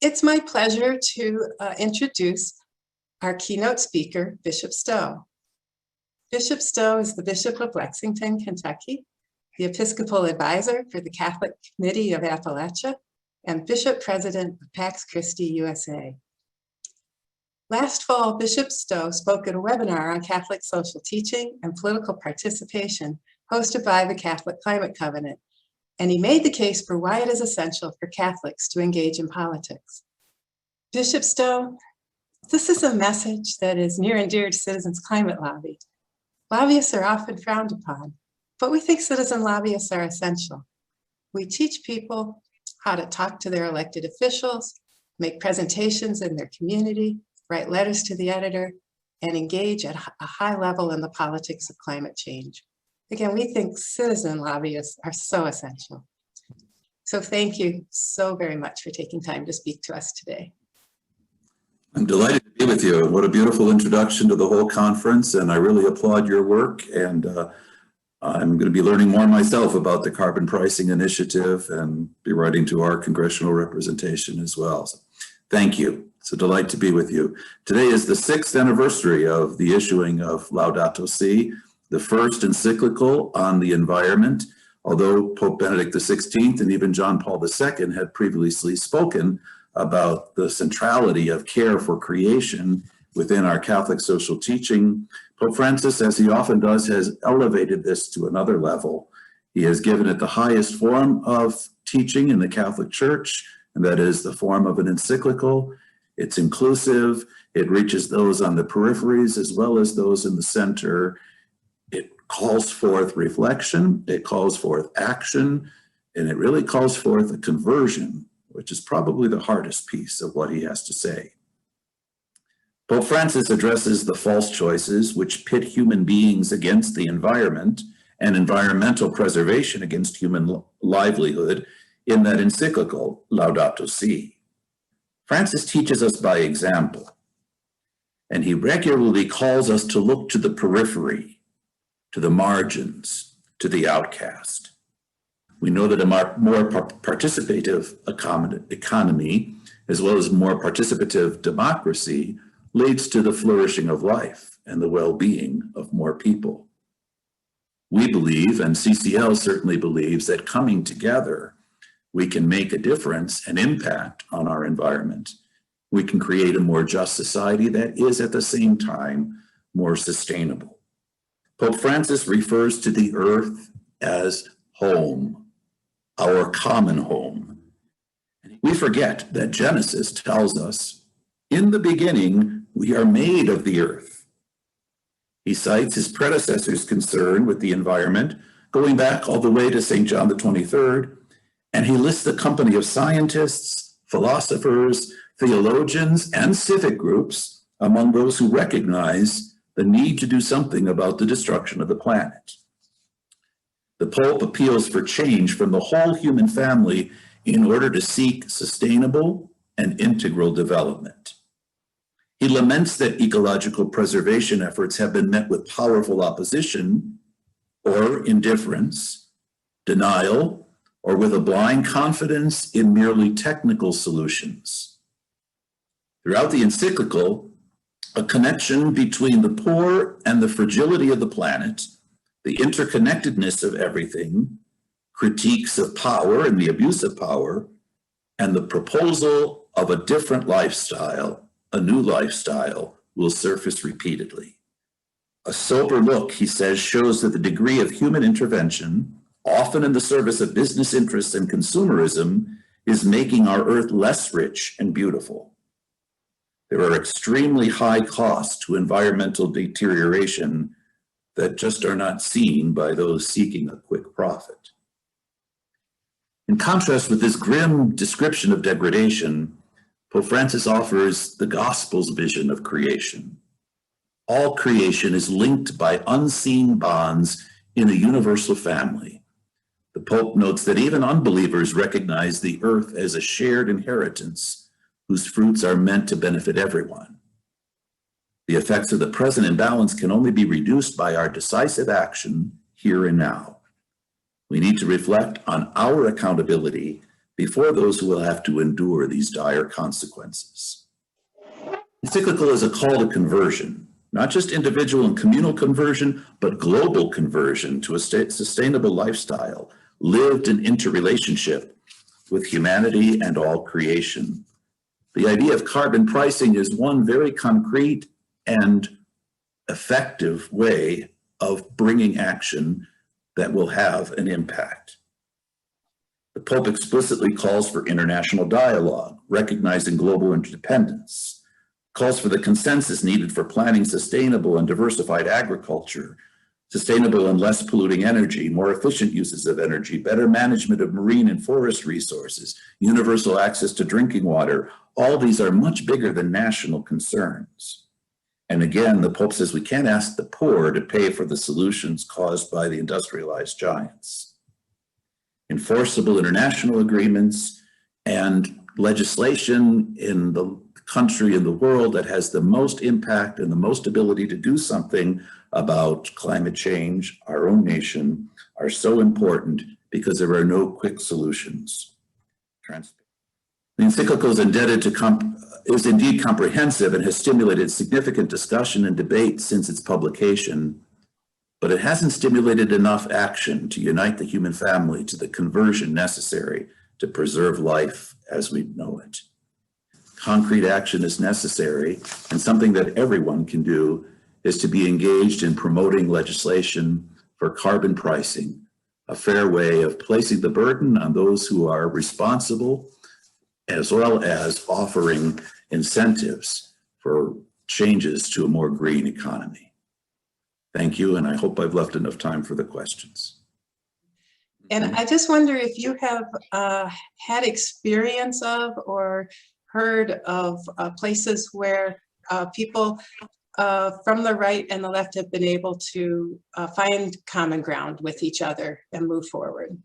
It's my pleasure to introduce our keynote speaker, Bishop Stowe. Bishop Stowe is the Bishop of Lexington, Kentucky, the Episcopal Advisor for the Catholic Committee of Appalachia, and Bishop President of Pax Christi USA. Last fall, Bishop Stowe spoke at a webinar on Catholic social teaching and political participation hosted by the Catholic Climate Covenant, and he made the case for why it is essential for Catholics to engage in politics. Bishop Stowe, this is a message that is near and dear to Citizens Climate Lobby. Lobbyists are often frowned upon, but we think citizen lobbyists are essential. We teach people how to talk to their elected officials, make presentations in their community, write letters to the editor, and engage at a high level in the politics of climate change. Again, we think citizen lobbyists are so essential. So thank you so very much for taking time to speak to us today. I'm delighted to be with you. What a beautiful introduction to the whole conference, and I really applaud your work. And I'm going to be learning more myself about the carbon pricing initiative and be writing to our congressional representation as well. So thank you. It's a delight to be with you. Today is the 6th anniversary of the issuing of Laudato Si, the first encyclical on the environment, although Pope Benedict XVI and even John Paul II had previously spoken about the centrality of care for creation within our Catholic social teaching. Pope Francis, as he often does, has elevated this to another level. He has given it the highest form of teaching in the Catholic Church, and that is the form of an encyclical. It's inclusive, it reaches those on the peripheries as well as those in the center. It calls forth reflection, it calls forth action, and it really calls forth a conversion, which is probably the hardest piece of what he has to say. Pope Francis addresses the false choices which pit human beings against the environment and environmental preservation against human livelihood in that encyclical, Laudato Si. Francis teaches us by example, and he regularly calls us to look to the periphery, to the margins, to the outcast. We know that a more participative economy, as well as more participative democracy, leads to the flourishing of life and the well-being of more people. We believe, and CCL certainly believes, that coming together, we can make a difference and impact on our environment. We can create a more just society that is at the same time more sustainable. Pope Francis refers to the earth as home, our common home. We forget that Genesis tells us, in the beginning, we are made of the earth. He cites his predecessors' concern with the environment, going back all the way to St. John the 23rd, and he lists the company of scientists, philosophers, theologians, and civic groups among those who recognize the need to do something about the destruction of the planet. The Pope appeals for change from the whole human family in order to seek sustainable and integral development. He laments that ecological preservation efforts have been met with powerful opposition or indifference, denial, or with a blind confidence in merely technical solutions. Throughout the encyclical, a connection between the poor and the fragility of the planet, the interconnectedness of everything, critiques of power and the abuse of power, and the proposal of a different lifestyle, a new lifestyle, will surface repeatedly. A sober look, he says, shows that the degree of human intervention, often in the service of business interests and consumerism, is making our earth less rich and beautiful. There are extremely high costs to environmental deterioration that just are not seen by those seeking a quick profit. In contrast with this grim description of degradation, Pope Francis offers the gospel's vision of creation. All creation is linked by unseen bonds in a universal family. The Pope notes that even unbelievers recognize the earth as a shared inheritance whose fruits are meant to benefit everyone. The effects of the present imbalance can only be reduced by our decisive action here and now. We need to reflect on our accountability before those who will have to endure these dire consequences. Encyclical is a call to conversion, not just individual and communal conversion, but global conversion to a sustainable lifestyle lived in interrelationship with humanity and all creation. The idea of carbon pricing is one very concrete and effective way of bringing action that will have an impact. The Pope explicitly calls for international dialogue, recognizing global interdependence, calls for the consensus needed for planning sustainable and diversified agriculture, sustainable and less polluting energy, more efficient uses of energy, better management of marine and forest resources, universal access to drinking water. All these are much bigger than national concerns. And again, the Pope says we can't ask the poor to pay for the solutions caused by the industrialized giants. Enforceable international agreements and legislation in the country in the world that has the most impact and the most ability to do something about climate change, our own nation, are so important because there are no quick solutions. The encyclical is is indeed comprehensive and has stimulated significant discussion and debate since its publication, but it hasn't stimulated enough action to unite the human family to the conversion necessary to preserve life as we know it. Concrete action is necessary, and something that everyone can do is to be engaged in promoting legislation for carbon pricing, a fair way of placing the burden on those who are responsible, as well as offering incentives for changes to a more green economy. Thank you, and I hope I've left enough time for the questions. And I just wonder if you have had experience of or heard of places where people from the right and the left have been able to find common ground with each other and move forward.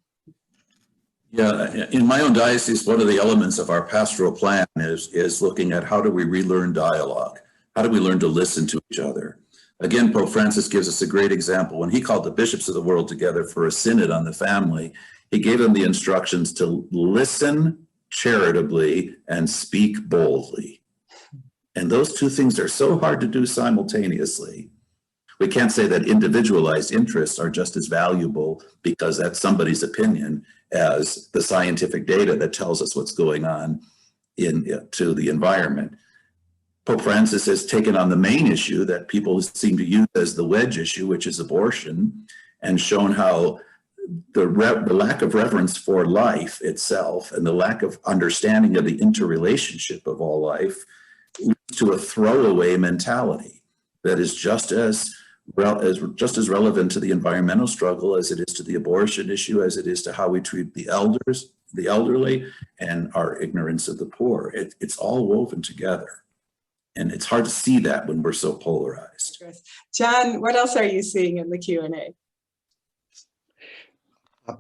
Yeah, in my own diocese, one of the elements of our pastoral plan is looking at how do we relearn dialogue? How do we learn to listen to each other? Again, Pope Francis gives us a great example. When he called the bishops of the world together for a synod on the family, he gave them the instructions to listen charitably and speak boldly. And those two things are so hard to do simultaneously. We can't say that individualized interests are just as valuable because that's somebody's opinion as the scientific data that tells us what's going on to the environment. Pope Francis has taken on the main issue that people seem to use as the wedge issue, which is abortion, and shown how the lack of reverence for life itself and the lack of understanding of the interrelationship of all life leads to a throwaway mentality that is just as relevant to the environmental struggle as it is to the abortion issue, as it is to how we treat the elderly, and our ignorance of the poor. It's all woven together. And it's hard to see that when we're so polarized. John, what else are you seeing in the Q&A?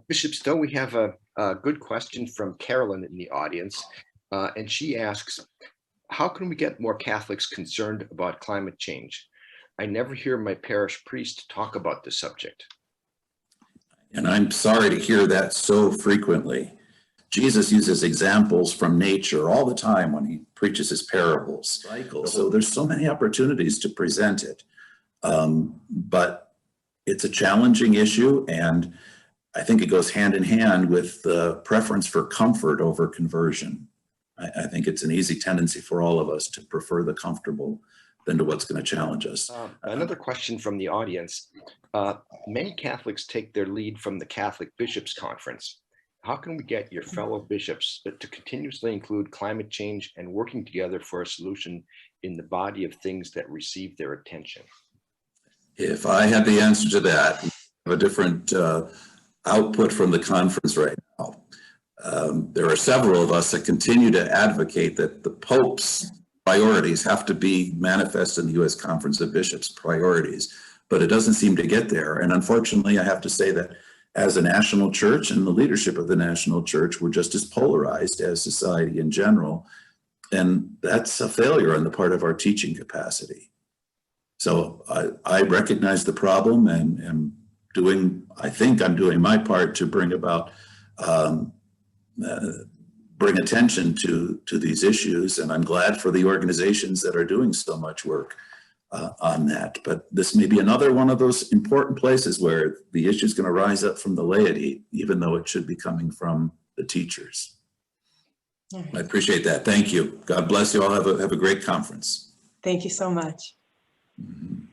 Bishop Stowe, we have a good question from Carolyn in the audience. And she asks, how can we get more Catholics concerned about climate change? I never hear my parish priest talk about this subject. And I'm sorry to hear that so frequently. Jesus uses examples from nature all the time when he preaches his parables. So there's so many opportunities to present it. But it's a challenging issue, and I think it goes hand in hand with the preference for comfort over conversion. I think it's an easy tendency for all of us to prefer the comfortable than to what's going to challenge us. Another question from the audience. Many Catholics take their lead from the Catholic Bishops' Conference. How can we get your fellow bishops to continuously include climate change and working together for a solution in the body of things that receive their attention? If I had the answer to that, I have a different output from the conference right now. There are several of us that continue to advocate that the Pope's priorities have to be manifest in the U.S. Conference of Bishops' priorities, but it doesn't seem to get there. And unfortunately, I have to say that as a national church and the leadership of the national church, we're just as polarized as society in general. And that's a failure on the part of our teaching capacity. So I recognize the problem and I think I'm doing my part to bring about bring attention to these issues. And I'm glad for the organizations that are doing so much work on that. But this may be another one of those important places where the issue is going to rise up from the laity, even though it should be coming from the teachers. I appreciate that. Thank you. God bless you all. Have a great conference. Thank you so much. Mm-hmm.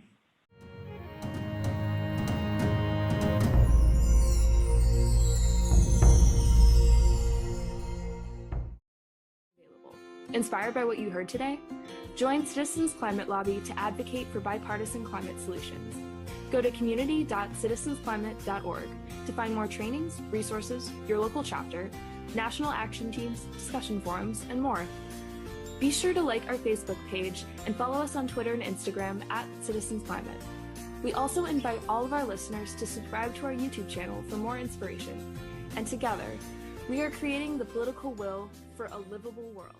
Inspired by what you heard today? Join Citizens Climate Lobby to advocate for bipartisan climate solutions. Go to community.citizensclimate.org to find more trainings, resources, your local chapter, national action teams, discussion forums, and more. Be sure to like our Facebook page and follow us on Twitter and Instagram @CitizensClimate. We also invite all of our listeners to subscribe to our YouTube channel for more inspiration. And together, we are creating the political will for a livable world.